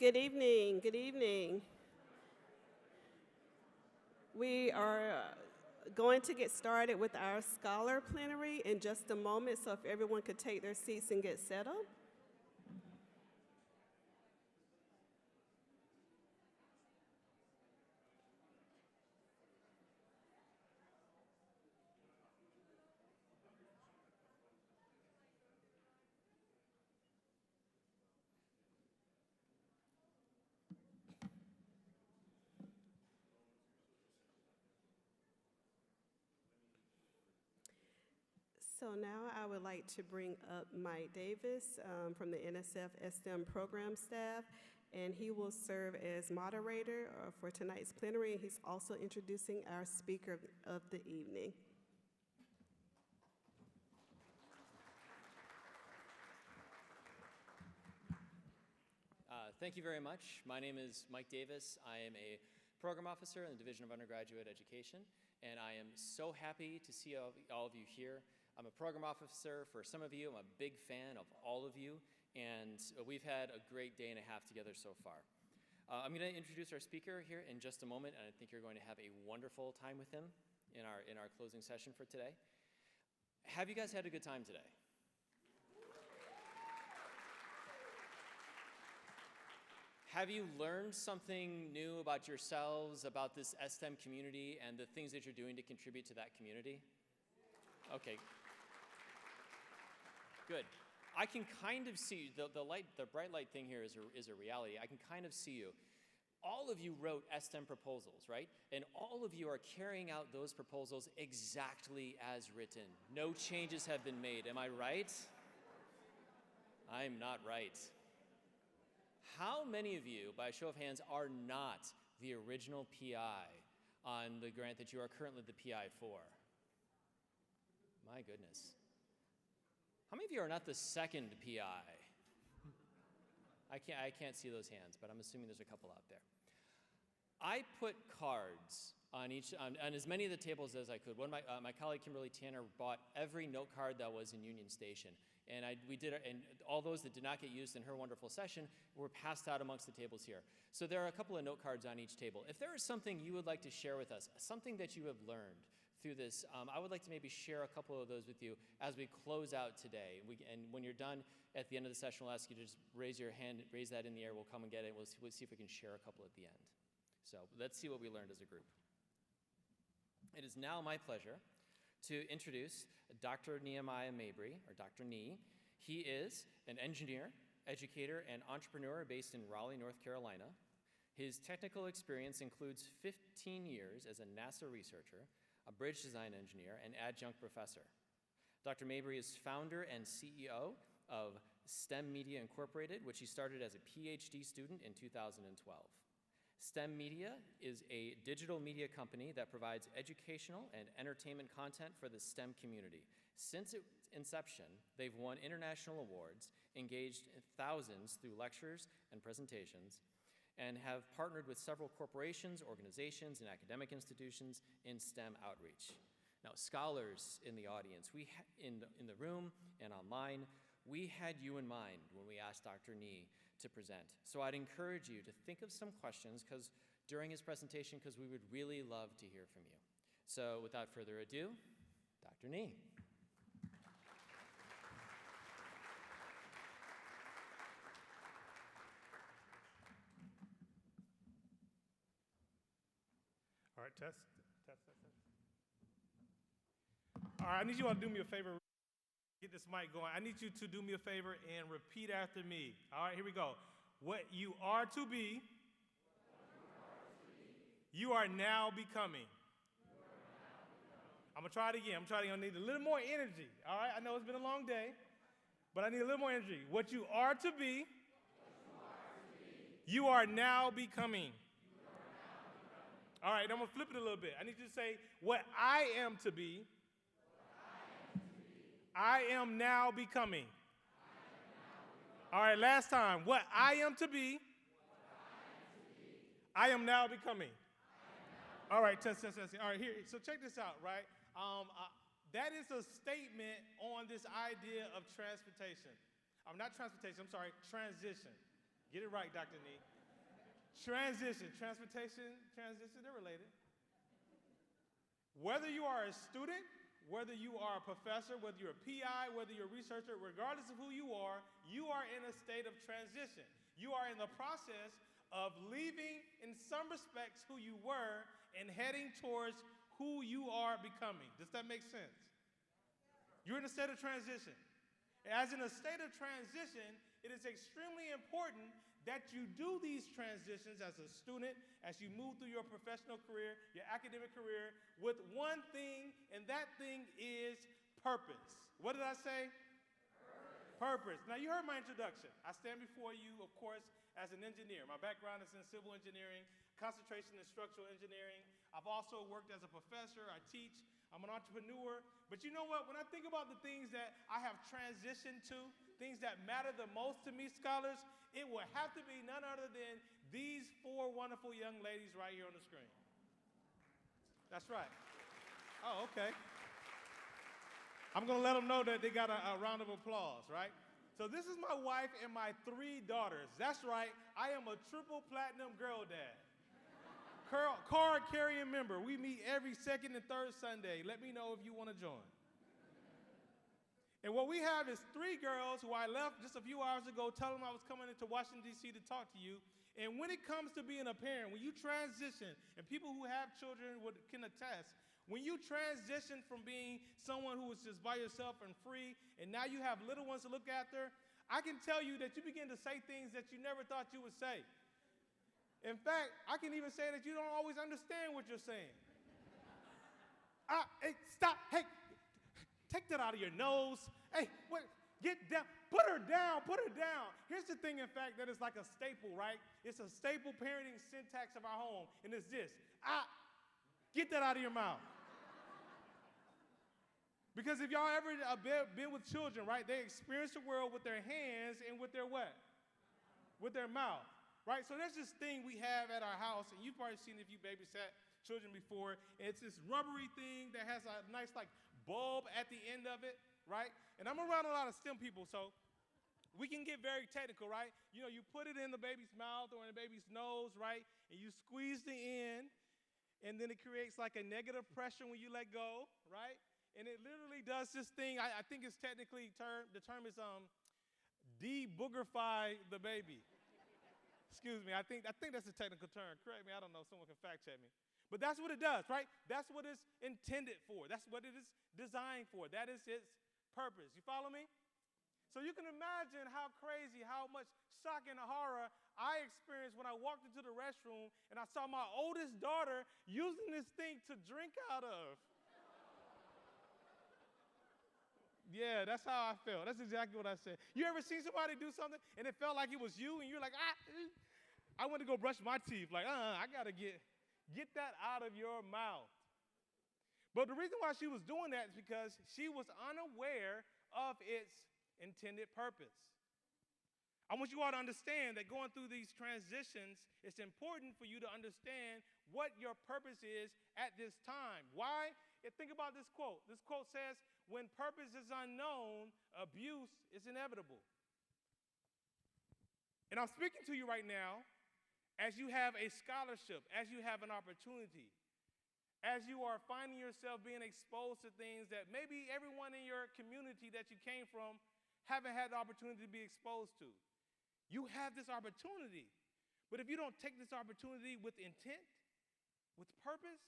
Good evening. Good evening. We are going to get started with our scholar plenary in just a moment, so if everyone could take their seats and get settled. So now I would like to bring up Mike Davis from the NSF S-STEM program staff, and he will serve as moderator for tonight's plenary. He's also introducing our speaker of the evening. Thank you very much. My name is Mike Davis. I am a program officer in the Division of Undergraduate Education, and I am so happy to see all of you here. I'm a program officer for some of you. I'm a big fan of all of you, and we've had a great day and a half together so far. I'm going to introduce our speaker here in just a moment, and I think you're going to have a wonderful time with him in our closing session for today. Have you guys had a good time today? Have you learned something new about yourselves, about this S-STEM community, and the things that you're doing to contribute to that community? Okay. Good. I can kind of see, the bright light thing here is a reality. I can kind of see you. All of you wrote S-STEM proposals, right? And all of you are carrying out those proposals exactly as written. No changes have been made. Am I right? I'm not right. How many of you, by a show of hands, are not the original PI on the grant that you are currently the PI for? My goodness. How many of you are not the second PI? I can't see those hands, but I'm assuming there's a couple out there. I put cards on as many of the tables as I could. My colleague Kimberly Tanner bought every note card that was in Union Station. And and all those that did not get used in her wonderful session were passed out amongst the tables here. So there are a couple of note cards on each table. If there is something you would like to share with us, something that you have learned through this, I would like to maybe share a couple of those with you as we close out today. And when you're done at the end of the session, we'll ask you to just raise your hand, raise that in the air. We'll come and get it. We'll see if we can share a couple at the end. So let's see what we learned as a group. It is now my pleasure to introduce Dr. Nehemiah Mabry, or Dr. Nee. He is an engineer, educator, and entrepreneur based in Raleigh, North Carolina. His technical experience includes 15 years as a NASA researcher, a bridge design engineer, and adjunct professor. Dr. Mabry is founder and CEO of STEM Media Incorporated, which he started as a PhD student in 2012. STEM Media is a digital media company that provides educational and entertainment content for the STEM community. Since its inception, they've won international awards, engaged thousands through lectures and presentations, and have partnered with several corporations, organizations, and academic institutions in STEM outreach. Now, scholars in the audience, in the room and online, we had you in mind when we asked Dr. Nee to present. So I'd encourage you to think of some questions during his presentation, because we would really love to hear from you. So without further ado, Dr. Nee. All right, test. All right, I need you all to do me a favor. Get this mic going. I need you to do me a favor and repeat after me. All right, here we go. What you are to be, you are now becoming. I'm going to try it again. I need a little more energy. All right, I know it's been a long day, but I need a little more energy. What you are to be, you are now becoming. All right, I'm going to flip it a little bit. I need you to say, what I am to be, I am now becoming. All right, last time. What I am to be, I am now becoming. All right, test. All right, here. So check this out, right? That is a statement on this idea of transportation. Not transportation, I'm sorry, transition. Get it right, Dr. Nee. Transition, transportation, transition, they're related. Whether you are a student, whether you are a professor, whether you're a PI, whether you're a researcher, regardless of who you are in a state of transition. You are in the process of leaving, in some respects, who you were and heading towards who you are becoming. Does that make sense? You're in a state of transition. As in a state of transition, it is extremely important that you do these transitions as a student, as you move through your professional career, your academic career, with one thing, and that thing is purpose. What did I say? Purpose. Now, you heard my introduction. I stand before you, of course, as an engineer. My background is in civil engineering, concentration in structural engineering. I've also worked as a professor. I teach. I'm an entrepreneur. But you know what? When I think about the things that I have transitioned to, things that matter the most to me, scholars, it will have to be none other than these four wonderful young ladies right here on the screen. That's right. Oh, okay. I'm going to let them know that they got a round of applause, right? So this is my wife and my 3 daughters. That's right. I am a triple platinum girl dad. Card carrying member. We meet every second and third Sunday. Let me know if you want to join. And what we have is 3 girls who I left just a few hours ago telling them I was coming into Washington, D.C. to talk to you. And when it comes to being a parent, when you transition, and people who have children can attest, when you transition from being someone who was just by yourself and free, and now you have little ones to look after, I can tell you that you begin to say things that you never thought you would say. In fact, I can even say that you don't always understand what you're saying. Hey, stop, hey, take that out of your nose. Hey, what? Get down, put her down, put her down. Here's the thing, in fact, that is like a staple, right? It's a staple parenting syntax of our home, and it's this. Get that out of your mouth. Because if y'all ever been with children, right, they experience the world with their hands and with their what? With their mouth, right? So there's this thing we have at our house, and you've probably seen it if you babysat children before. It's this rubbery thing that has a nice like bulb at the end of it, right? And I'm around a lot of STEM people, so we can get very technical, right? You know, you put it in the baby's mouth or in the baby's nose, right? And you squeeze the end, and then it creates like a negative pressure when you let go, right? And it literally does this thing. I think it's technically the term is de-boogerify the baby. Excuse me, I think that's a technical term. Correct me, I don't know, someone can fact check me. But that's what it does, right? That's what it's intended for. That's what it is designed for. That is its purpose. You follow me? So you can imagine how crazy, how much shock and horror I experienced when I walked into the restroom and I saw my oldest daughter using this thing to drink out of. Yeah, that's how I felt. That's exactly what I said. You ever seen somebody do something and it felt like it was you and you're like, I went to go brush my teeth. Like, I got to get that out of your mouth. But the reason why she was doing that is because she was unaware of its intended purpose. I want you all to understand that going through these transitions, it's important for you to understand what your purpose is at this time. Why? Think about this quote. This quote says, when purpose is unknown, abuse is inevitable. And I'm speaking to you right now as you have a scholarship, as you have an opportunity, as you are finding yourself being exposed to things that maybe everyone in your community that you came from haven't had the opportunity to be exposed to. You have this opportunity. But if you don't take this opportunity with intent, with purpose,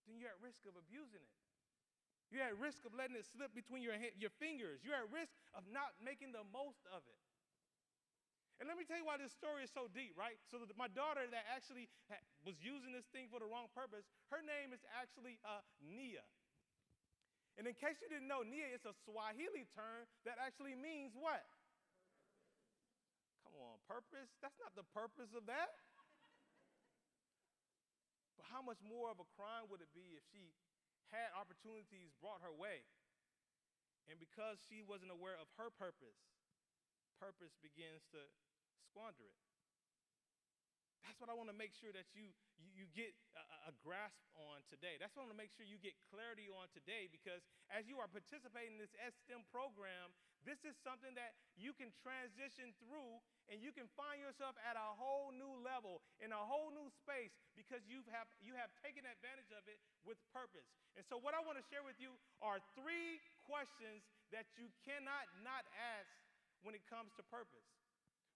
then you're at risk of abusing it. You're at risk of letting it slip between your fingers. You're at risk of not making the most of it. And let me tell you why this story is so deep, right? So my daughter that actually was using this thing for the wrong purpose, her name is actually Nia. And in case you didn't know, Nia is a Swahili term that actually means what? Come on, purpose? That's not the purpose of that. But how much more of a crime would it be if she had opportunities brought her way? And because she wasn't aware of her purpose, purpose begins to squander it. That's what I want to make sure that you get a grasp on today. That's what I want to make sure you get clarity on today, because as you are participating in this S-STEM program, this is something that you can transition through, and you can find yourself at a whole new level, in a whole new space, because you have taken advantage of it with purpose. And so what I want to share with you are 3 questions that you cannot not ask when it comes to purpose.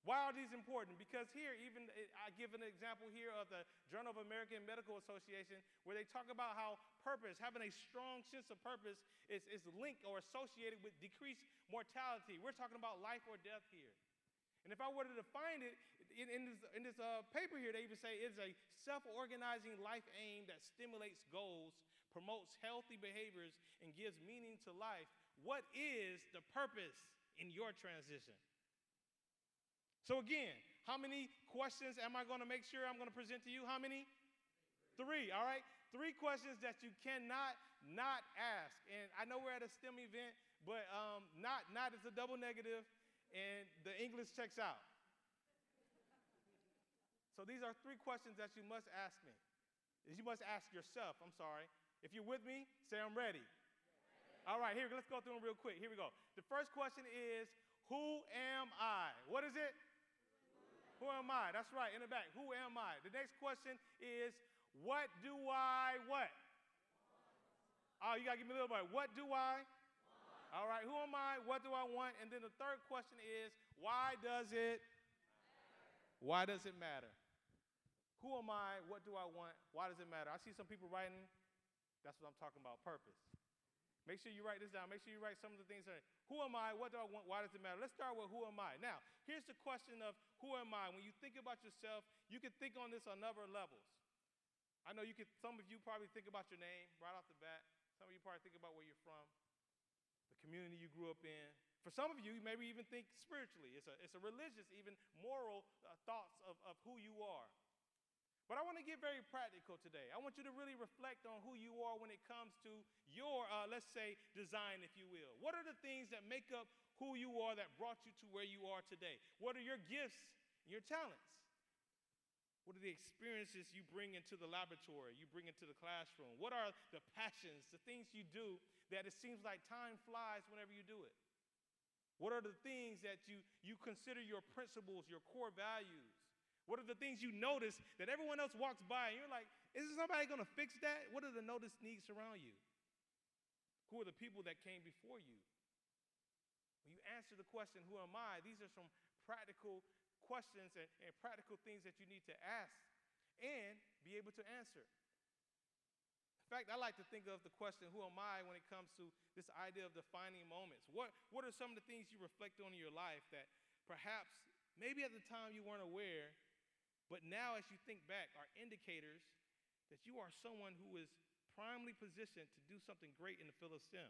Why are these important? Because here, even I give an example here of the Journal of American Medical Association, where they talk about how purpose, having a strong sense of purpose, is linked or associated with decreased mortality. We're talking about life or death here. And if I were to define it, in this paper here, they even say it's a self-organizing life aim that stimulates goals, promotes healthy behaviors, and gives meaning to life. What is the purpose in your transition? So again, how many questions am I going to make sure I'm going to present to you? How many? 3, all right? 3 questions that you cannot not ask. And I know we're at a STEM event, but not is a double negative, and the English checks out. So these are 3 questions that you must ask me. You must ask yourself, I'm sorry. If you're with me, say I'm ready. All right, here, let's go through them real quick. Here we go. The first question is, who am I? What is it? Who am I? That's right, in the back. Who am I? The next question is, what do I what? Oh, you got to give me a little bit. What do I? Want. All right, who am I? What do I want? And then the third question is, why does it matter? Why does it matter? Who am I? What do I want? Why does it matter? I see some people writing. That's what I'm talking about, purpose. Make sure you write this down. Make sure you write some of the things. Who am I? What do I want? Why does it matter? Let's start with who am I. Now, here's the question of who am I? When you think about yourself, you can think on this on other levels. I know some of you probably think about your name right off the bat. Some of you probably think about where you're from, the community you grew up in. For some of you, you maybe even think spiritually. It's a religious, even moral thoughts of who you are. But I want to get very practical today. I want you to really reflect on who you are when it comes to your, let's say, design, if you will. What are the things that make up who you are that brought you to where you are today? What are your gifts and your talents? What are the experiences you bring into the laboratory, you bring into the classroom? What are the passions, the things you do that it seems like time flies whenever you do it? What are the things that you consider your principles, your core values? What are the things you notice that everyone else walks by and you're like, is somebody going to fix that? What are the notice needs around you? Who are the people that came before you? When you answer the question, who am I? These are some practical questions and practical things that you need to ask and be able to answer. In fact, I like to think of the question, who am I, when it comes to this idea of defining moments. What are some of the things you reflect on in your life that perhaps maybe at the time you weren't aware, but now as you think back are indicators that you are someone who is primely positioned to do something great in the field of STEM?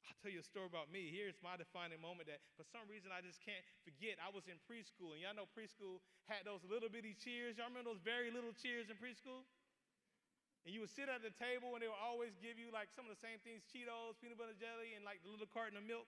I'll tell you a story about me. Here's my defining moment that for some reason I just can't forget. I was in preschool, and y'all know preschool had those little bitty cheers. Y'all remember those very little cheers in preschool? And you would sit at the table, and they would always give you like some of the same things, Cheetos, peanut butter jelly, and like the little carton of milk.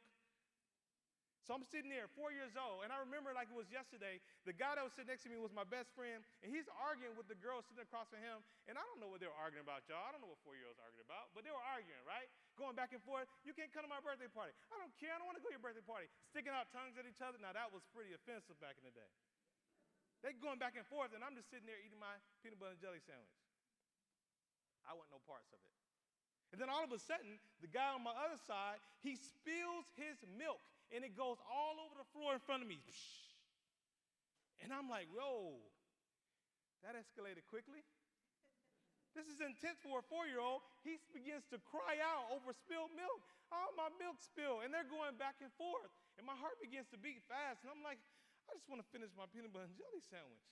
So I'm sitting there, 4 years old, and I remember like it was yesterday, the guy that was sitting next to me was my best friend, and he's arguing with the girl sitting across from him, and I don't know what they were arguing about, y'all. I don't know what 4-year-olds arguing about, but they were arguing, right? Going back and forth. You can't come to my birthday party. I don't care. I don't want to go to your birthday party. Sticking out tongues at each other. Now, that was pretty offensive back in the day. They going back and forth, and I'm just sitting there eating my peanut butter and jelly sandwich. I want no parts of it. And then all of a sudden, the guy on my other side, he spills his milk, and it goes all over the floor in front of me. And I'm like, whoa, that escalated quickly. This is intense for a 4-year-old. He begins to cry out over spilled milk. Oh, my milk spilled. And they're going back and forth. And my heart begins to beat fast. And I'm like, I just want to finish my peanut butter and jelly sandwich.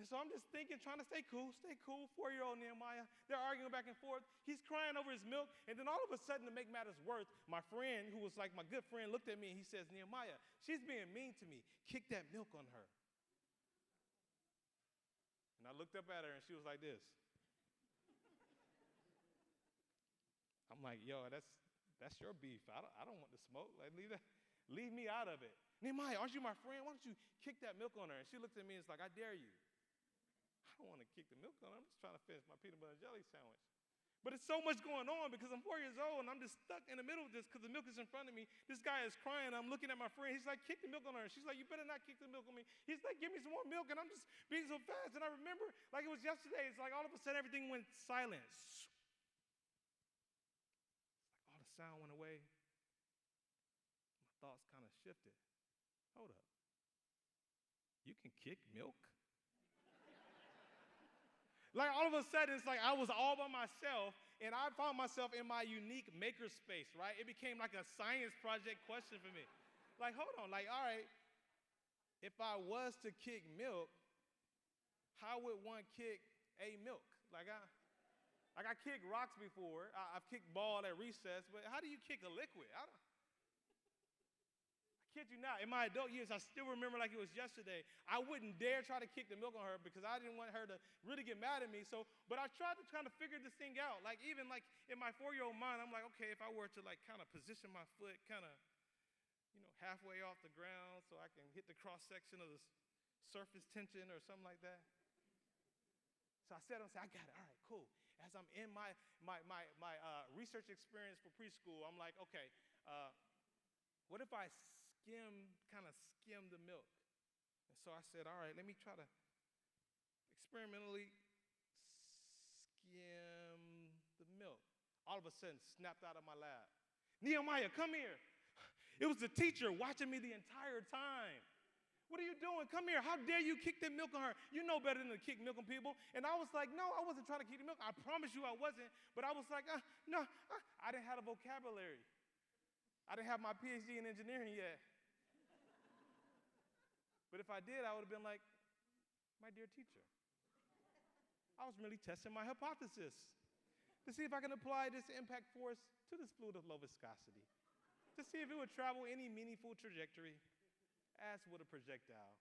And so I'm just thinking, trying to stay cool, 4-year-old Nehemiah. They're arguing back and forth. He's crying over his milk. And then all of a sudden, to make matters worse, my friend, who was like my good friend, looked at me and he says, Nehemiah, she's being mean to me. Kick that milk on her. And I looked up at her and she was like this. I'm like, yo, that's your beef. I don't want the smoke. Like, leave that. Leave me out of it. Nehemiah, aren't you my friend? Why don't you kick that milk on her? And she looked at me and was like, I dare you. I don't want to kick the milk on her. I'm just trying to finish my peanut butter and jelly sandwich. But it's so much going on because I'm 4 years old and I'm just stuck in the middle of this because the milk is in front of me. This guy is crying. I'm looking at my friend. He's like, kick the milk on her. She's like, you better not kick the milk on me. He's like, give me some more milk. And I'm just being so fast. And I remember like it was yesterday. It's like all of a sudden everything went silent. It's like all the sound went away. My thoughts kind of shifted. Hold up. You can kick milk? Like all of a sudden, it's like I was all by myself, and I found myself in my unique maker space, right? It became like a science project question for me. Like, hold on, like, all right, if I was to kick milk, how would one kick a milk? Like I kicked rocks before. I've kicked ball at recess, but how do you kick a liquid? I kid you not, in my adult years, I still remember like it was yesterday. I wouldn't dare try to kick the milk on her because I didn't want her to really get mad at me. But I tried to kind of figure this thing out. Like even like in my 4-year-old mind, I'm like, okay, if I were to like kind of position my foot kind of, halfway off the ground so I can hit the cross section of the surface tension or something like that. So I said, I got it. All right, cool. As I'm in my research experience for preschool, I'm like, okay, what if I kind of skim the milk? And so I said, all right, let me try to experimentally skim the milk. All of a sudden, snapped out of my lap. Nehemiah, come here. It was the teacher watching me the entire time. What are you doing? Come here. How dare you kick that milk on her? You know better than to kick milk on people. And I was like, no, I wasn't trying to kick the milk. I promise you I wasn't. But I was like, no, I didn't have the vocabulary. I didn't have my PhD in engineering yet. But if I did, I would have been like, my dear teacher, I was really testing my hypothesis to see if I can apply this impact force to this fluid of low viscosity, to see if it would travel any meaningful trajectory, as would a projectile.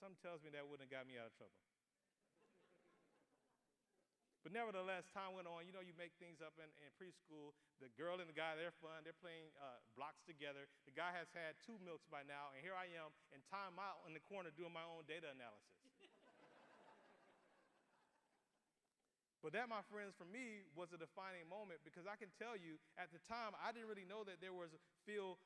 Something tells me that wouldn't have got me out of trouble. But nevertheless, time went on. You make things up in preschool. The girl and the guy, they're fun. They're playing blocks together. The guy has had 2 milks by now, and here I am in timeout in the corner doing my own data analysis. But that, my friends, for me, was a defining moment because I can tell you, at the time, I didn't really know that there were fields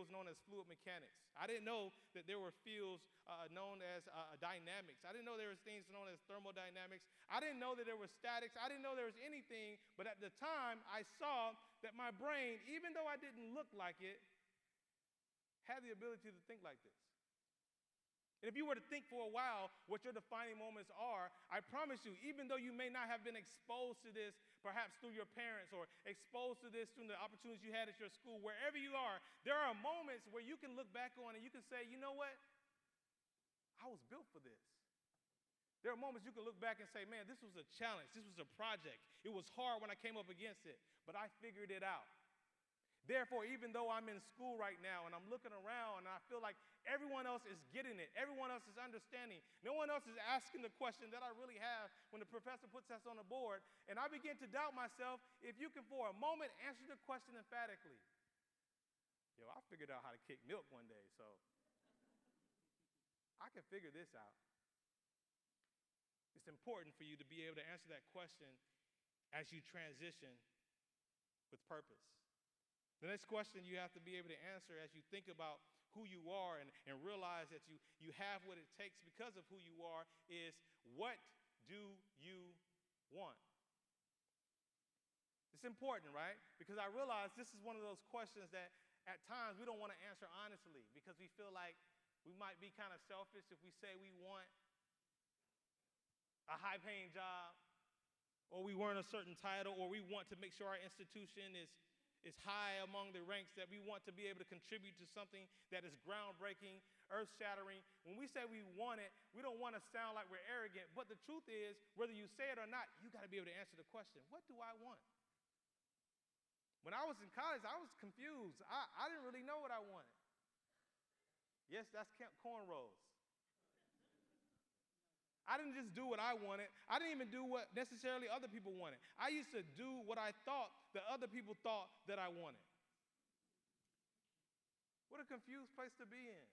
known as fluid mechanics. I didn't know that there were fields known as dynamics. I didn't know there was things known as thermodynamics. I didn't know that there was statics. I didn't know there was anything. But at the time, I saw that my brain, even though I didn't look like it, had the ability to think like this. And if you were to think for a while what your defining moments are, I promise you, even though you may not have been exposed to this perhaps through your parents or exposed to this through the opportunities you had at your school, wherever you are, there are moments where you can look back on and you can say, you know what? I was built for this. There are moments you can look back and say, man, this was a challenge. This was a project. It was hard when I came up against it, but I figured it out. Therefore, even though I'm in school right now and I'm looking around and I feel like everyone else is getting it, everyone else is understanding, no one else is asking the question that I really have when the professor puts us on the board, and I begin to doubt myself, if you can for a moment answer the question emphatically. I figured out how to kick milk one day, so I can figure this out. It's important for you to be able to answer that question as you transition with purpose. The next question you have to be able to answer as you think about who you are and realize that you have what it takes because of who you are is, what do you want? It's important, right? Because I realize this is one of those questions that at times we don't want to answer honestly because we feel like we might be kind of selfish if we say we want a high-paying job, or we want a certain title, or we want to make sure our institution is high among the ranks, that we want to be able to contribute to something that is groundbreaking, earth-shattering. When we say we want it, we don't want to sound like we're arrogant, but the truth is, whether you say it or not, you got to be able to answer the question, what do I want? When I was in college, I was confused. I didn't really know what I wanted. Yes, that's cornrows. I didn't just do what I wanted. I didn't even do what necessarily other people wanted. I used to do what I thought that other people thought that I wanted. What a confused place to be in.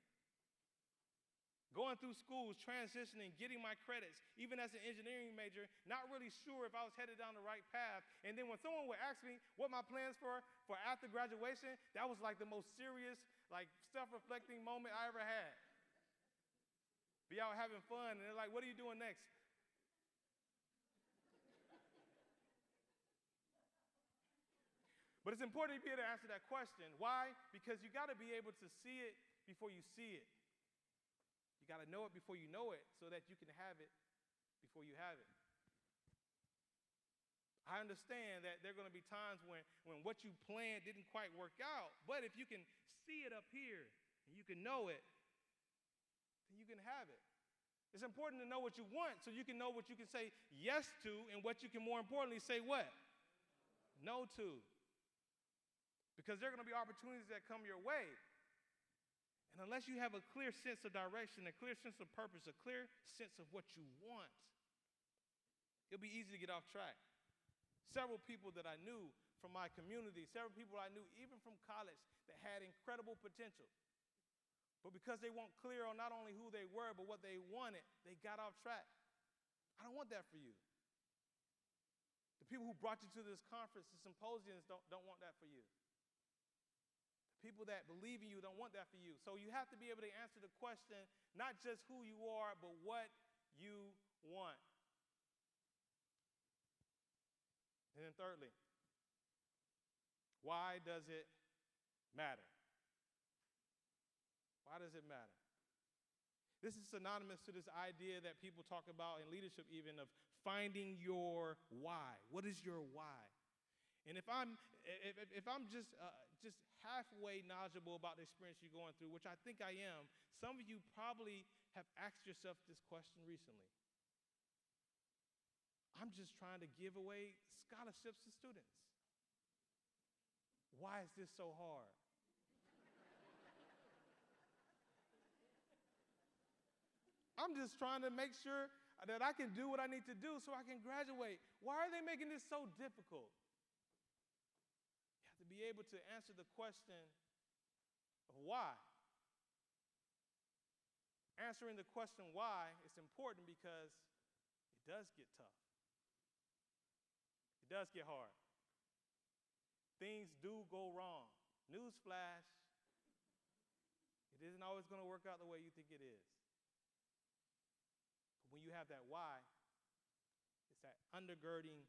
Going through schools, transitioning, getting my credits, even as an engineering major, not really sure if I was headed down the right path. And then when someone would ask me what my plans for after graduation, that was like the most serious, like self-reflecting moment I ever had. Be out having fun, and they're like, what are you doing next? But it's important to be able to answer that question. Why? Because you got to be able to see it before you see it. You got to know it before you know it so that you can have it before you have it. I understand that there are going to be times when what you planned didn't quite work out, but if you can see it up here and you can know it, then you can have it. It's important to know what you want so you can know what you can say yes to and what you can, more importantly, say what? No to. Because there are going to be opportunities that come your way. And unless you have a clear sense of direction, a clear sense of purpose, a clear sense of what you want, it'll be easy to get off track. Several people that I knew from my community, several people I knew even from college that had incredible potential. But because they weren't clear on not only who they were, but what they wanted, they got off track. I don't want that for you. The people who brought you to this conference, the symposiums, don't want that for you. People that believe in you don't want that for you. So you have to be able to answer the question, not just who you are, but what you want. And then thirdly, why does it matter? Why does it matter? This is synonymous to this idea that people talk about in leadership even of finding your why. What is your why? And if I'm just halfway knowledgeable about the experience you're going through, which I think I am, some of you probably have asked yourself this question recently. I'm just trying to give away scholarships to students. Why is this so hard? I'm just trying to make sure that I can do what I need to do so I can graduate. Why are they making this so difficult? To be able to answer the question of why. Answering the question why is important because it does get tough. It does get hard. Things do go wrong. Newsflash, it isn't always going to work out the way you think it is. But when you have that why, it's that undergirding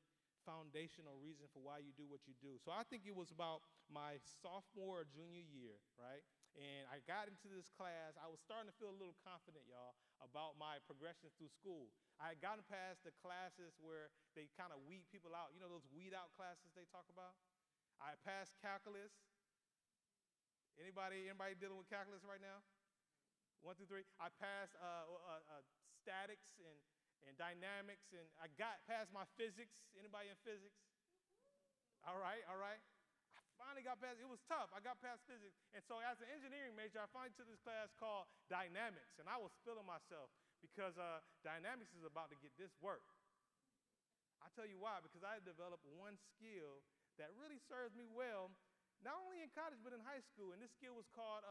foundational reason for why you do what you do. So I think it was about my sophomore or junior year, right? And I got into this class. I was starting to feel a little confident, y'all, about my progression through school. I had gotten past the classes where they kind of weed people out. You know those weed out classes they talk about? I passed calculus. Anybody dealing with calculus right now? 1 through 3. I passed statics and dynamics, and I got past my physics. Anybody in physics? All right. I finally got past, it was tough. I got past physics. And so as an engineering major, I finally took this class called dynamics, and I was feeling myself because dynamics is about to get this work. I tell you why, because I had developed one skill that really served me well, not only in college, but in high school, and this skill was called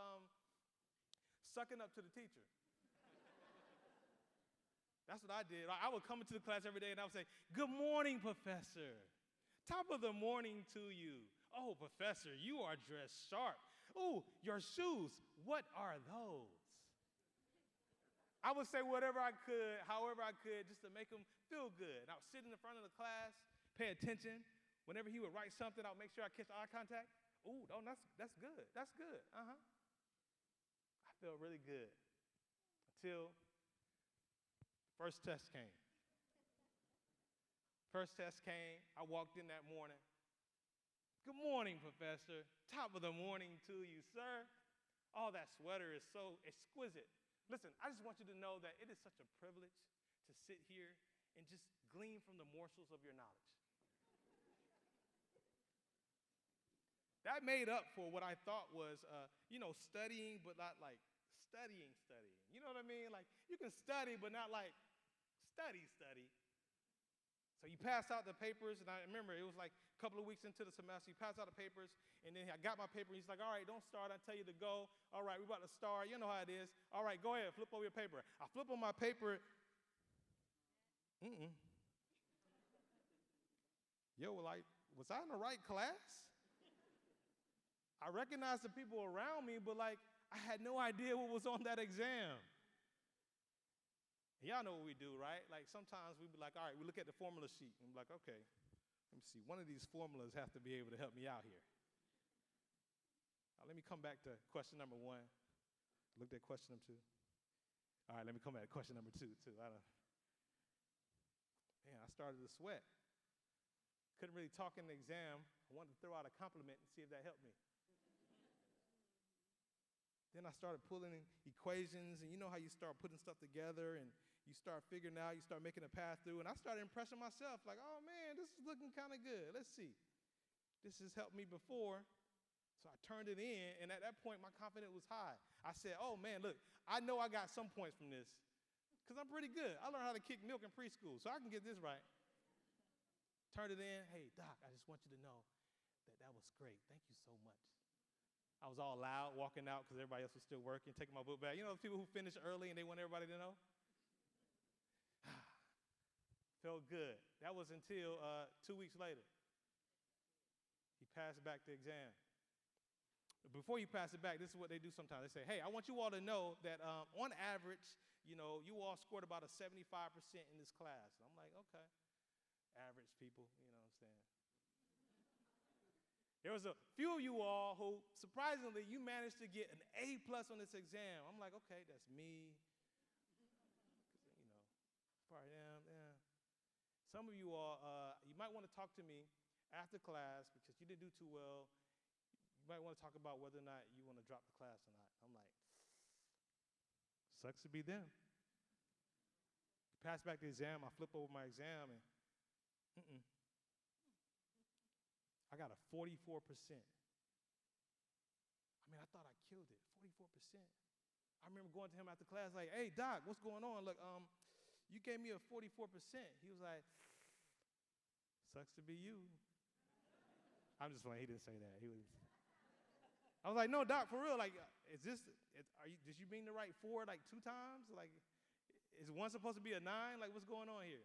sucking up to the teacher. That's what I did. I would come into the class every day and I would say, "Good morning, professor. Top of the morning to you. Oh, professor, you are dressed sharp. Oh, your shoes, what are those?" I would say whatever I could, however I could, just to make him feel good. And I would sit in the front of the class, pay attention. Whenever he would write something, I would make sure I catch eye contact. "Ooh, oh, that's good. That's good. I felt really good until first test came. I walked in that morning. "Good morning, professor. Top of the morning to you, sir. Oh, that sweater is so exquisite. Listen, I just want you to know that it is such a privilege to sit here and just glean from the morsels of your knowledge." That made up for what I thought was, studying, but not like studying. You know what I mean? Like, you can study, but not like study. So you pass out the papers, and I remember it was like a couple of weeks into the semester. You pass out the papers, and then I got my paper, and he's like, all right, don't start. I tell you to go. All right, we're about to start. You know how it is. All right, go ahead, flip over your paper. I flip on my paper. Yo, like, was I in the right class? I recognized the people around me, but like, I had no idea what was on that exam. And y'all know what we do, right? Like sometimes we be like, all right, we look at the formula sheet and be like, okay, let me see. One of these formulas have to be able to help me out here. Now, let me come back to question number 1. Looked at question number 2. All right, let me come back to question number 2 too. I started to sweat. Couldn't really talk in the exam. I wanted to throw out a compliment and see if that helped me. Then I started pulling in equations, and you know how you start putting stuff together, and you start figuring out, you start making a path through, and I started impressing myself, like, oh man, this is looking kind of good. Let's see. This has helped me before, so I turned it in, and at that point, my confidence was high. I said, oh man, look, I know I got some points from this, because I'm pretty good. I learned how to kick milk in preschool, so I can get this right. Turned it in. Hey, Doc, I just want you to know that was great. Thank you so much. I was all loud, walking out because everybody else was still working, taking my book back. You know those people who finish early and they want everybody to know? Felt good. That was until 2 weeks later. He passed back the exam. Before you pass it back, this is what they do sometimes. They say, hey, I want you all to know that on average, you know, you all scored about a 75% in this class. And I'm like, okay. Average people, you know what I'm saying? There was a few of you all who, surprisingly, you managed to get an A+ on this exam. I'm like, okay, that's me. You know, probably am, yeah. Some of you all, you might want to talk to me after class because you didn't do too well. You might want to talk about whether or not you want to drop the class or not. I'm like, sucks to be them. Pass back the exam, I flip over my exam, and I got a 44%. I mean, I thought I killed it, 44%. I remember going to him after class like, hey, Doc, what's going on? Look, you gave me a 44%. He was like, sucks to be you. I'm just playing, he didn't say that. I was like, no, Doc, for real, like, did you mean to write 4 like 2 times? Like, is 1 supposed to be a 9? Like, what's going on here?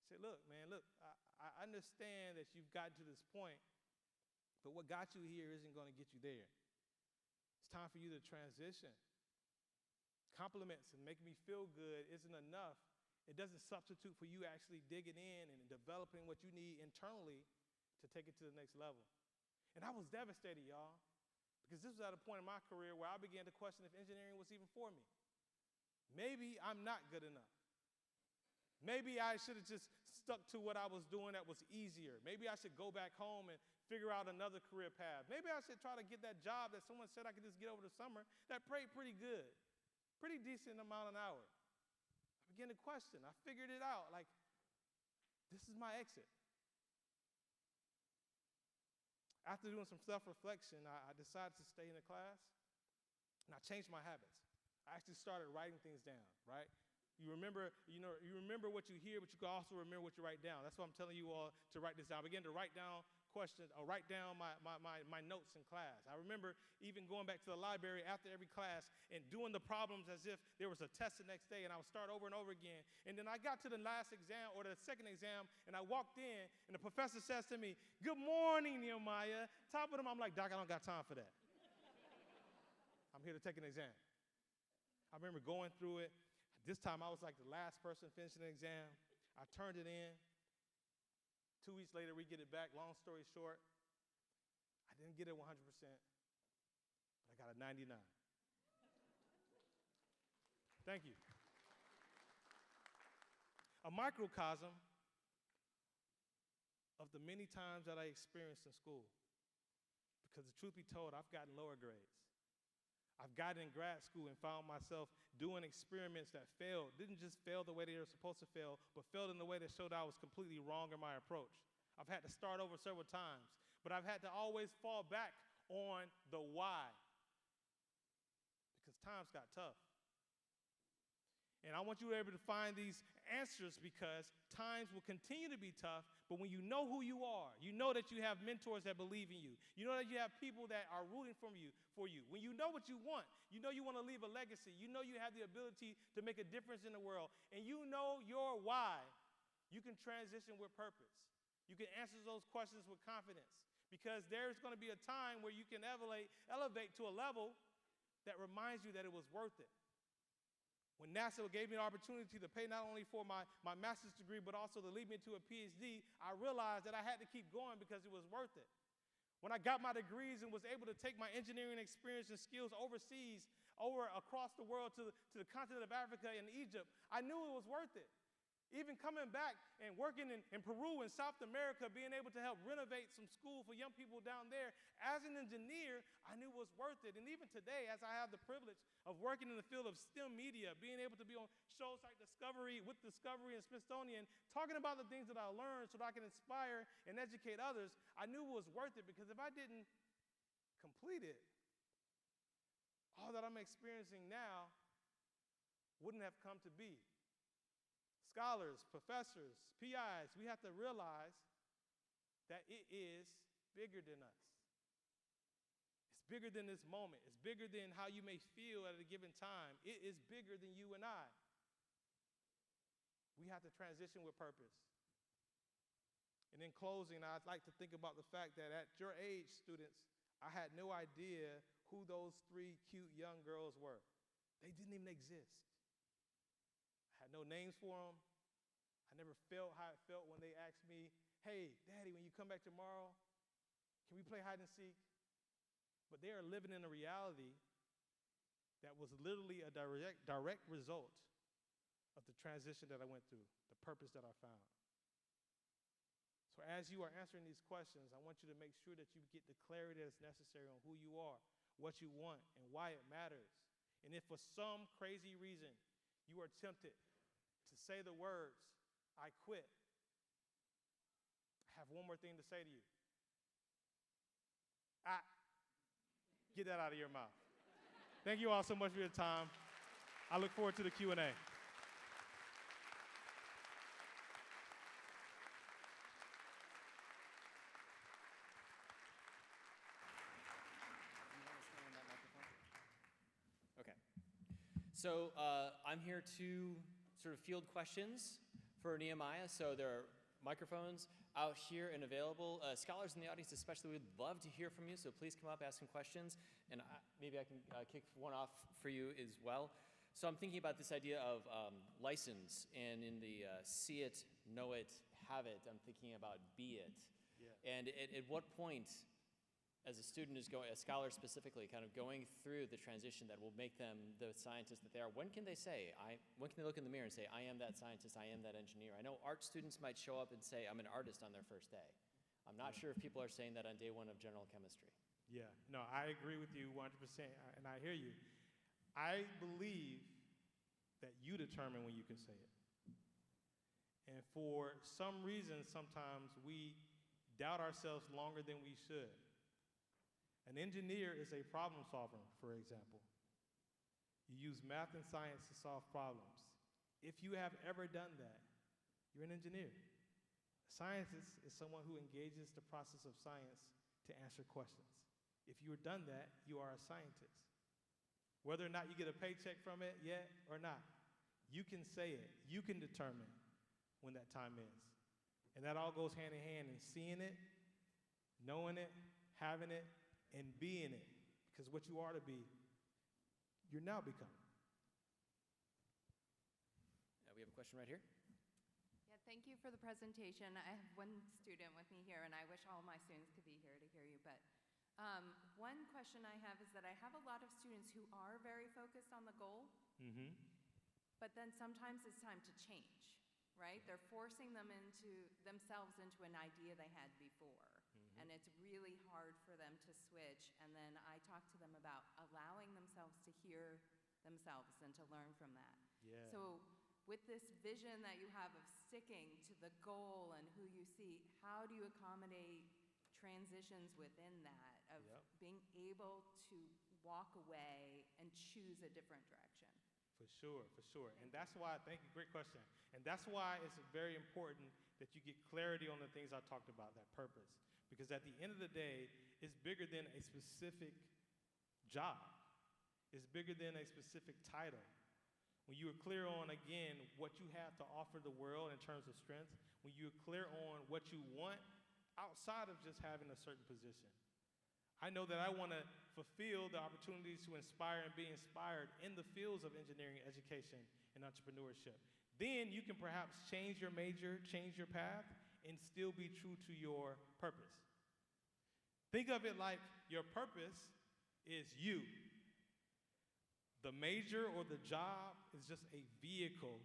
I said, look, man, I understand that you've gotten to this point, but what got you here isn't going to get you there. It's time for you to transition. Compliments and making me feel good isn't enough. It doesn't substitute for you actually digging in and developing what you need internally to take it to the next level. And I was devastated, y'all, because this was at a point in my career where I began to question if engineering was even for me. Maybe I'm not good enough. Maybe I should have just stuck to what I was doing that was easier. Maybe I should go back home and figure out another career path. Maybe I should try to get that job that someone said I could just get over the summer that paid pretty good, pretty decent amount an hour. I began to question. I figured it out. Like, this is my exit. After doing some self-reflection, I decided to stay in the class, and I changed my habits. I actually started writing things down, right? You remember what you hear, but you can also remember what you write down. That's why I'm telling you all to write this down. I began to write down questions or write down my notes in class. I remember even going back to the library after every class and doing the problems as if there was a test the next day, and I would start over and over again. And then I got to the last exam or the second exam, and I walked in, and the professor says to me, "Good morning, Nehemiah." Top of them, I'm like, "Doc, I don't got time for that. I'm here to take an exam." I remember going through it. This time I was like the last person finishing the exam. I turned it in. 2 weeks later, we get it back. Long story short, I didn't get it 100%, but I got a 99. Thank you. A microcosm of the many times that I experienced in school. Because the truth be told, I've gotten lower grades. I've gotten in grad school and found myself doing experiments that failed. Didn't just fail the way they were supposed to fail, but failed in the way that showed I was completely wrong in my approach. I've had to start over several times, but I've had to always fall back on the why because times got tough. And I want you to be able to find these answers because times will continue to be tough, but when you know who you are, you know that you have mentors that believe in you. You know that you have people that are rooting for you. When you know what you want to leave a legacy. You know you have the ability to make a difference in the world. And you know your why. You can transition with purpose. You can answer those questions with confidence because there's going to be a time where you can elevate to a level that reminds you that it was worth it. When NASA gave me an opportunity to pay not only for my master's degree, but also to lead me to a PhD, I realized that I had to keep going because it was worth it. When I got my degrees and was able to take my engineering experience and skills overseas, across the world to the continent of Africa and Egypt, I knew it was worth it. Even coming back and working in Peru and South America, being able to help renovate some school for young people down there, as an engineer, I knew it was worth it. And even today, as I have the privilege of working in the field of STEM media, being able to be on shows like Discovery and Smithsonian, talking about the things that I learned so that I can inspire and educate others, I knew it was worth it because if I didn't complete it, all that I'm experiencing now wouldn't have come to be. Scholars, professors, PIs, we have to realize that it is bigger than us. It's bigger than this moment. It's bigger than how you may feel at a given time. It is bigger than you and I. We have to transition with purpose. And in closing, I'd like to think about the fact that at your age, students, I had no idea who those 3 cute young girls were. They didn't even exist. I had no names for them. I never felt how it felt when they asked me, hey, Daddy, when you come back tomorrow, can we play hide and seek? But they are living in a reality that was literally a direct result of the transition that I went through, the purpose that I found. So as you are answering these questions, I want you to make sure that you get the clarity that's necessary on who you are, what you want, and why it matters. And if for some crazy reason you are tempted to say the words, I quit, I have one more thing to say to you. Get that out of your mouth. Thank you all so much for your time. I look forward to the Q&A. Okay. So I'm here to sort of field questions for Nehemiah. So there are microphones out here and available. Scholars in the audience especially would love to hear from you, so please come up, ask some questions, and maybe I can kick one off for you as well. So I'm thinking about this idea of license, and in the see it, know it, have it, I'm thinking about be it. Yeah. And at what point, as a student is going, a scholar specifically, kind of going through the transition that will make them the scientist that they are, when can they look in the mirror and say, I am that scientist, I am that engineer? I know art students might show up and say, I'm an artist on their first day. I'm not sure if people are saying that on day 1 of general chemistry. Yeah, no, I agree with you 100%, and I hear you. I believe that you determine when you can say it. And for some reason, sometimes we doubt ourselves longer than we should. An engineer is a problem solver, for example. You use math and science to solve problems. If you have ever done that, you're an engineer. A scientist is someone who engages the process of science to answer questions. If you've done that, you are a scientist. Whether or not you get a paycheck from it yet or not, you can say it. You can determine when that time is. And that all goes hand in hand in seeing it, knowing it, having it, and being it, because what you are to be, you're now becoming. We have a question right here. Yeah, thank you for the presentation. I have one student with me here, and I wish all my students could be here to hear you. But one question I have is that I have a lot of students who are very focused on the goal, but then sometimes it's time to change, right? They're forcing themselves into an idea they had before. And it's really hard for them to switch. And then I talk to them about allowing themselves to hear themselves and to learn from that. Yeah. So with this vision that you have of sticking to the goal and who you see, how do you accommodate transitions within that of being able to walk away and choose a different direction? For For sure, for sure. And that's why, thank you, great question. And that's why it's very important that you get clarity on the things I talked about, that purpose. Because at the end of the day, it's bigger than a specific job. It's bigger than a specific title. When you are clear on, again, what you have to offer the world in terms of strength, when you're clear on what you want outside of just having a certain position. I know that I want to fulfill the opportunities to inspire and be inspired in the fields of engineering, education, and entrepreneurship. Then you can perhaps change your major, change your path, and still be true to your purpose. Think of it like your purpose is you. The major or the job is just a vehicle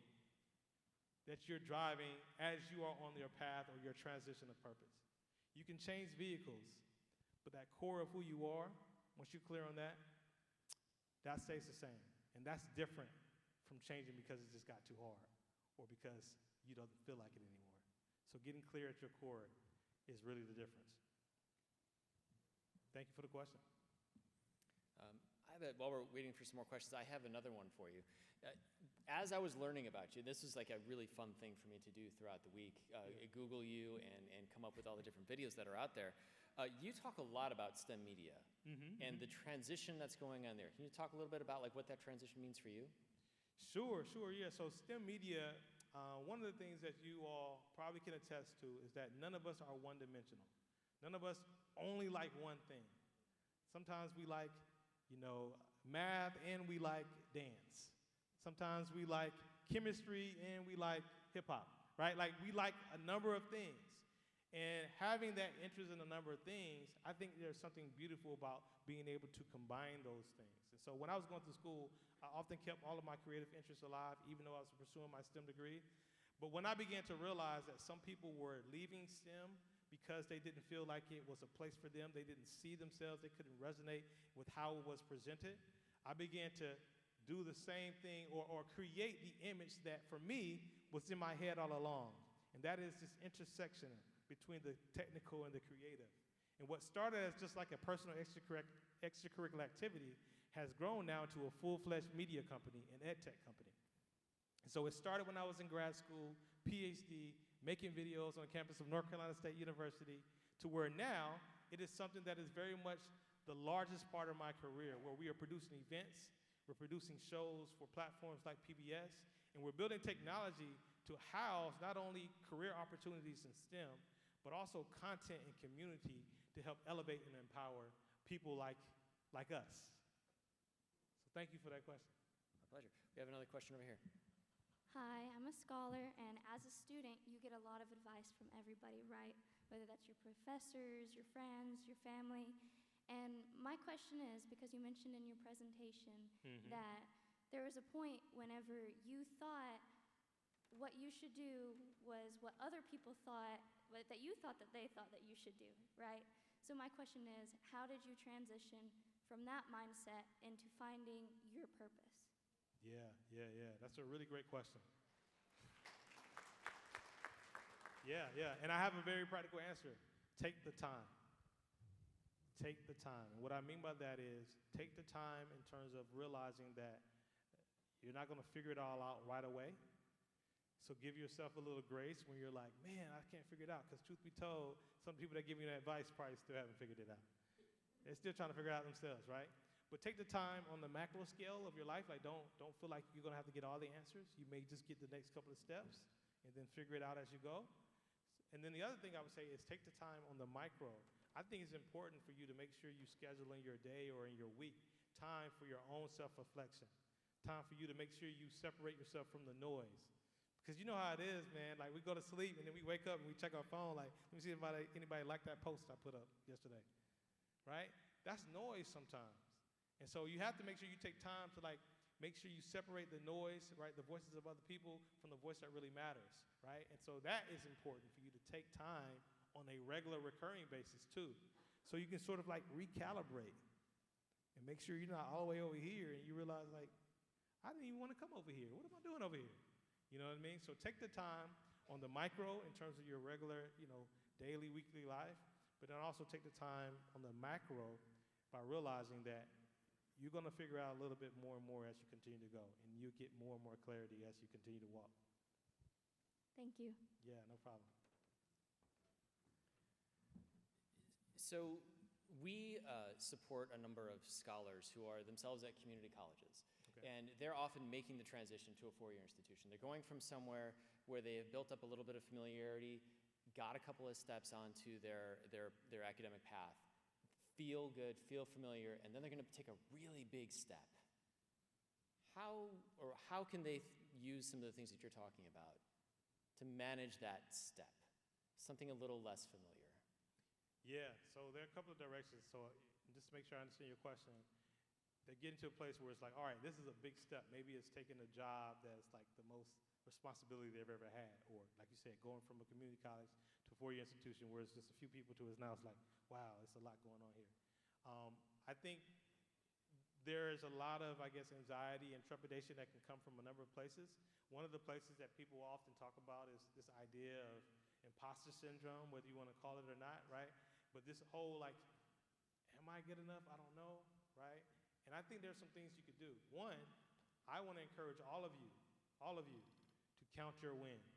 that you're driving as you are on your path or your transition of purpose. You can change vehicles, but that core of who you are, once you're clear on that, that stays the same. And that's different from changing because it just got too hard or because you don't feel like it anymore. So getting clear at your core is really the difference. Thank you for the question. While we're waiting for some more questions, I have another one for you. As I was learning about you, this is like a really fun thing for me to do throughout the week, Google you and come up with all the different videos that are out there. You talk a lot about STEM media and the transition that's going on there. Can you talk a little bit about like what that transition means for you? Sure, yeah. So STEM media, one of the things that you all probably can attest to is that none of us are one-dimensional. None of us only like one thing. Sometimes we like math and we like dance. Sometimes we like chemistry and we like hip hop, right? Like we like a number of things. And having that interest in a number of things, I think there's something beautiful about being able to combine those things. And so when I was going through school, I often kept all of my creative interests alive, even though I was pursuing my STEM degree. But when I began to realize that some people were leaving STEM because they didn't feel like it was a place for them, they didn't see themselves, they couldn't resonate with how it was presented, I began to do the same thing or create the image that for me was in my head all along. And that is this intersection between the technical and the creative. And what started as just like a personal extracurricular activity has grown now to a full-fledged media company, an ed tech company. And so it started when I was in grad school, PhD, making videos on the campus of North Carolina State University, to where now it is something that is very much the largest part of my career, where we are producing events, we're producing shows for platforms like PBS, and we're building technology to house not only career opportunities in STEM, but also content and community to help elevate and empower people like us. So thank you for that question. My pleasure. We have another question over here. Hi, I'm a scholar, and as a student, you get a lot of advice from everybody, right? Whether that's your professors, your friends, your family. And my question is, because you mentioned in your presentation that there was a point whenever you thought what you should do was what other people thought, that you thought that they thought that you should do, right? So my question is, how did you transition from that mindset into finding your purpose? Yeah. That's a really great question. Yeah. And I have a very practical answer. Take the time. Take the time. And what I mean by that is take the time in terms of realizing that you're not going to figure it all out right away. So give yourself a little grace when you're like, man, I can't figure it out. Because truth be told, some people that give you that advice probably still haven't figured it out. They're still trying to figure it out themselves, right? But take the time on the macro scale of your life. Like, don't feel like you're going to have to get all the answers. You may just get the next couple of steps and then figure it out as you go. And then the other thing I would say is take the time on the micro. I think it's important for you to make sure you schedule in your day or in your week time for your own self-reflection. Time for you to make sure you separate yourself from the noise. Because you know how it is, man. Like, we go to sleep, and then we wake up, and we check our phone, like, let me see if anybody liked that post I put up yesterday, right? That's noise sometimes. And so you have to make sure you take time to, like, make sure you separate the noise, right, the voices of other people from the voice that really matters, right? And so that is important for you to take time on a regular, recurring basis, too. So you can sort of, like, recalibrate and make sure you're not all the way over here, and you realize, like, I didn't even want to come over here. What am I doing over here? You know what I mean? So take the time on the micro in terms of your regular, daily, weekly life, but then also take the time on the macro by realizing that you're going to figure out a little bit more and more as you continue to go, and you get more and more clarity as you continue to walk. Thank you. Yeah, no problem. So we support a number of scholars who are themselves at community colleges. Okay. And they're often making the transition to a four-year institution. They're going from somewhere where they have built up a little bit of familiarity, got a couple of steps onto their academic path, feel good, feel familiar, and then they're going to take a really big step. How can they use some of the things that you're talking about to manage that step, something a little less familiar? Yeah, so there are a couple of directions. So just to make sure I understand your question, they get into a place where it's like, all right, this is a big step. Maybe it's taking a job that's like the most responsibility they've ever had, or like you said, going from a community college to a four-year institution where it's just a few people to it's now it's like, wow, it's a lot going on here. I think there is a lot of, I guess, anxiety and trepidation that can come from a number of places. One of the places that people often talk about is this idea of imposter syndrome, whether you want to call it or not, right? But this whole like, am I good enough? I don't know, right? And I think there's some things you could do. One, I want to encourage all of you, to count your wins.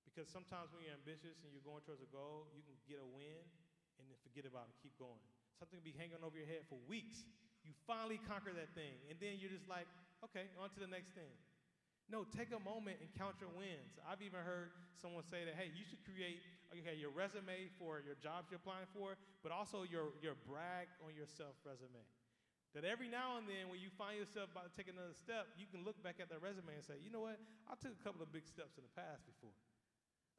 Because sometimes when you're ambitious and you're going towards a goal, you can get a win and then forget about it, keep going. Something will be hanging over your head for weeks. You finally conquer that thing, and then you're just like, okay, on to the next thing. No, take a moment and count your wins. I've even heard someone say that, hey, you should create your resume for your jobs you're applying for, but also your brag on yourself resume. That every now and then when you find yourself about to take another step, you can look back at that resume and say, you know what, I took a couple of big steps in the past before.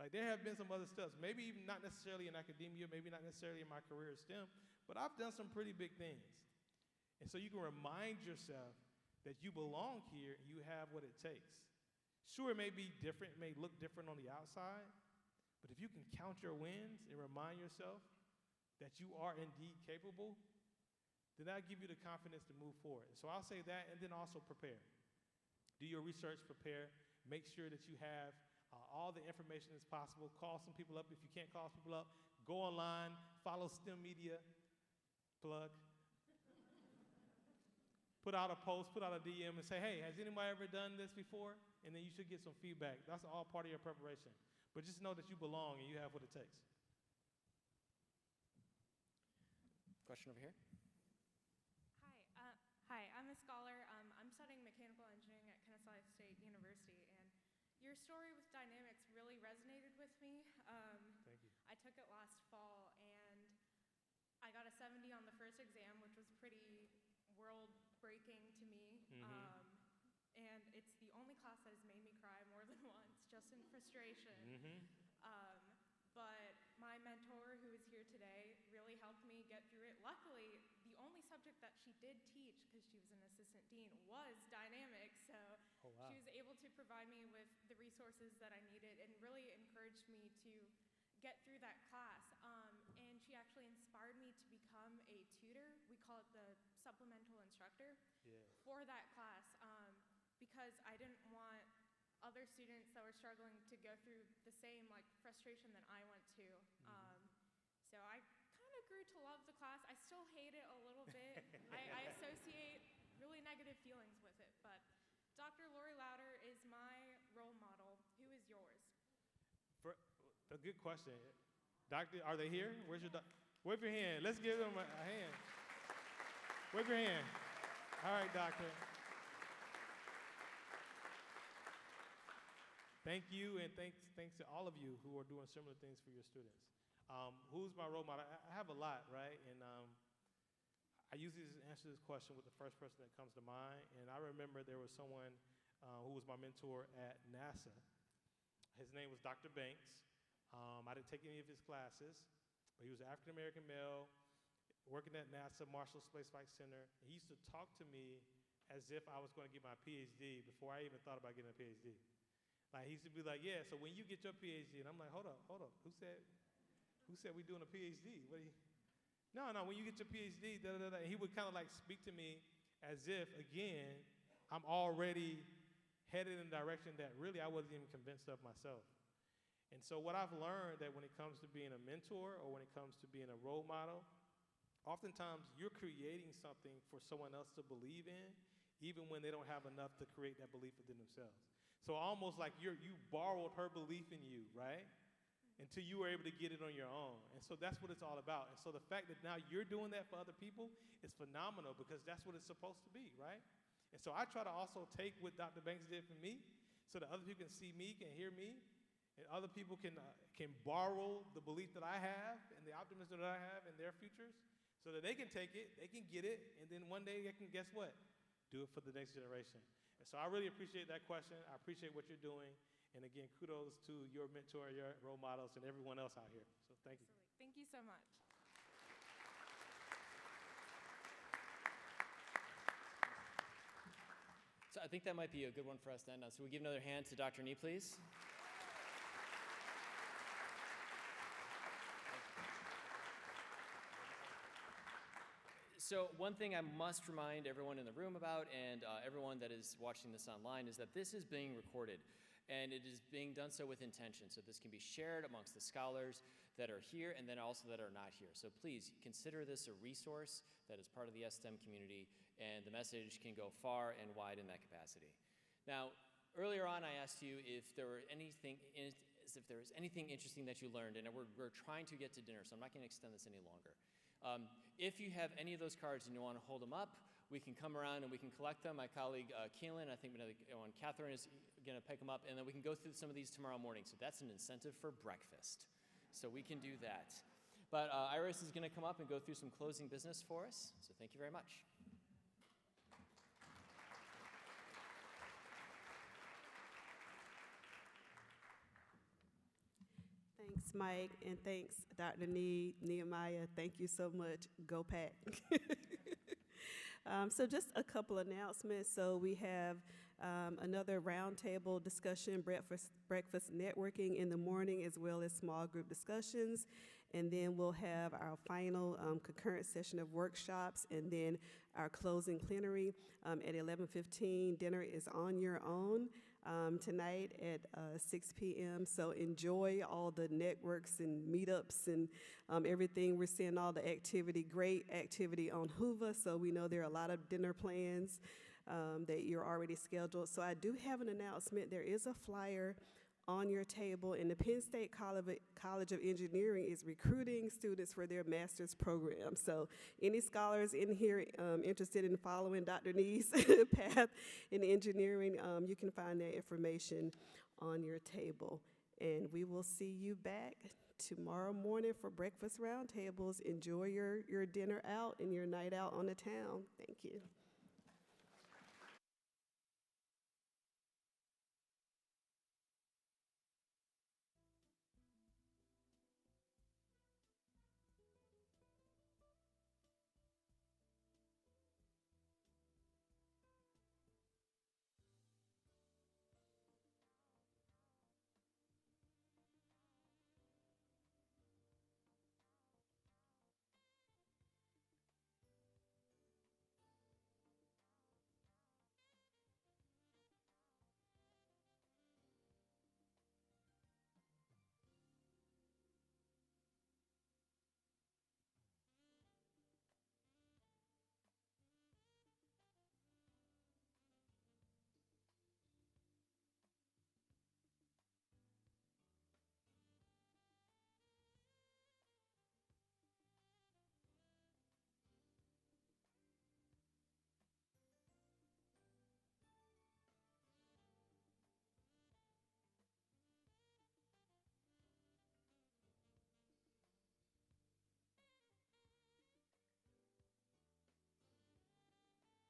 Like there have been some other steps, maybe even not necessarily in academia, maybe not necessarily in my career in STEM, but I've done some pretty big things. And so you can remind yourself that you belong here and you have what it takes. Sure, it may be different, it may look different on the outside, but if you can count your wins and remind yourself that you are indeed capable, then that'll give you the confidence to move forward. So I'll say that, and then also prepare. Do your research, prepare. Make sure that you have all the information as possible. Call some people up. If you can't call some people up, go online, follow STEM media, plug. Put out a post, put out a DM and say, hey, has anybody ever done this before? And then you should get some feedback. That's all part of your preparation. But just know that you belong and you have what it takes. Question over here. Hi, I'm a scholar. I'm studying mechanical engineering at Kennesaw State University, and your story with dynamics really resonated with me. Thank you. I took it last fall, and I got a 70 on the first exam, which was pretty world-breaking to me. And it's the only class that has made me cry more than once, just in frustration. But my mentor, who is here today, really helped me get through it. Luckily, the only subject that she did teach, because she was an assistant dean, was dynamics. So she was able to provide me with the resources that I needed and really encouraged me to get through that class. And she actually inspired me to become a tutor. We call it the supplemental instructor for that class, because I didn't want other students that were struggling to go through the same frustration that I went to. So I kind of grew to love the class. I still hate it a little bit. I associate really negative feelings with it. But Dr. Lori Louder is my role model. Who is yours? A good question. Doctor, are they here? Where's your doctor? Wave your hand. Let's give them a hand. Wave your hand. All right, doctor. Thank you, and thanks to all of you who are doing similar things for your students. Who's my role model? I have a lot, right? And I usually answer this question with the first person that comes to mind. And I remember there was someone who was my mentor at NASA. His name was Dr. Banks. I didn't take any of his classes, but he was an African-American male working at NASA Marshall Space Flight Center. He used to talk to me as if I was going to get my PhD before I even thought about getting a PhD. Like, he used to be like, yeah, so when you get your PhD, and I'm like, hold up, who said we doing a PhD? No, when you get your PhD, da-da-da-da. And he would kind of speak to me as if, again, I'm already headed in a direction that really I wasn't even convinced of myself. And so what I've learned that when it comes to being a mentor or when it comes to being a role model, oftentimes you're creating something for someone else to believe in, even when they don't have enough to create that belief within themselves. So almost like you borrowed her belief in you, right? Until you were able to get it on your own. And so that's what it's all about. And so the fact that now you're doing that for other people is phenomenal, because that's what it's supposed to be, right? And so I try to also take what Dr. Banks did for me so that other people can see me, can hear me, and other people can borrow the belief that I have and the optimism that I have in their futures, so that they can take it, they can get it, and then one day they can, guess what? Do it for the next generation. And so I really appreciate that question. I appreciate what you're doing. And again, kudos to your mentor, your role models, and everyone else out here. So thank you. Absolutely. Thank you so much. So I think that might be a good one for us to end on. So we give another hand to Dr. Nee, please. So one thing I must remind everyone in the room about, and everyone that is watching this online, is that this is being recorded. And it is being done so with intention. So this can be shared amongst the scholars that are here and then also that are not here. So please consider this a resource that is part of the S-STEM community, and the message can go far and wide in that capacity. Now, earlier on I asked you if there was anything interesting that you learned, and we're trying to get to dinner, so I'm not going to extend this any longer. If you have any of those cards and you want to hold them up, we can come around and we can collect them. My colleague Keelan, I think Catherine is going to pick them up, and then we can go through some of these tomorrow morning. So that's an incentive for breakfast. So we can do that. But Iris is going to come up and go through some closing business for us. So thank you very much. Thanks, Mike, and thanks, Dr. Nee, Nehemiah. Thank you so much. Go Pack. So just a couple announcements. So we have another roundtable discussion, breakfast networking in the morning, as well as small group discussions. And then we'll have our final concurrent session of workshops, and then our closing plenary at 11:15. Dinner is on your own tonight at 6 p.m. So enjoy all the networks and meetups and everything. We're seeing all the activity, great activity on Hoover. So we know there are a lot of dinner plans that you're already scheduled. So I do have an announcement. There is a flyer on your table, and the Penn State College of Engineering is recruiting students for their master's program. So any scholars in here interested in following Dr. Nee's path in engineering, you can find that information on your table. And we will see you back tomorrow morning for breakfast roundtables. Enjoy your dinner out and your night out on the town. Thank you.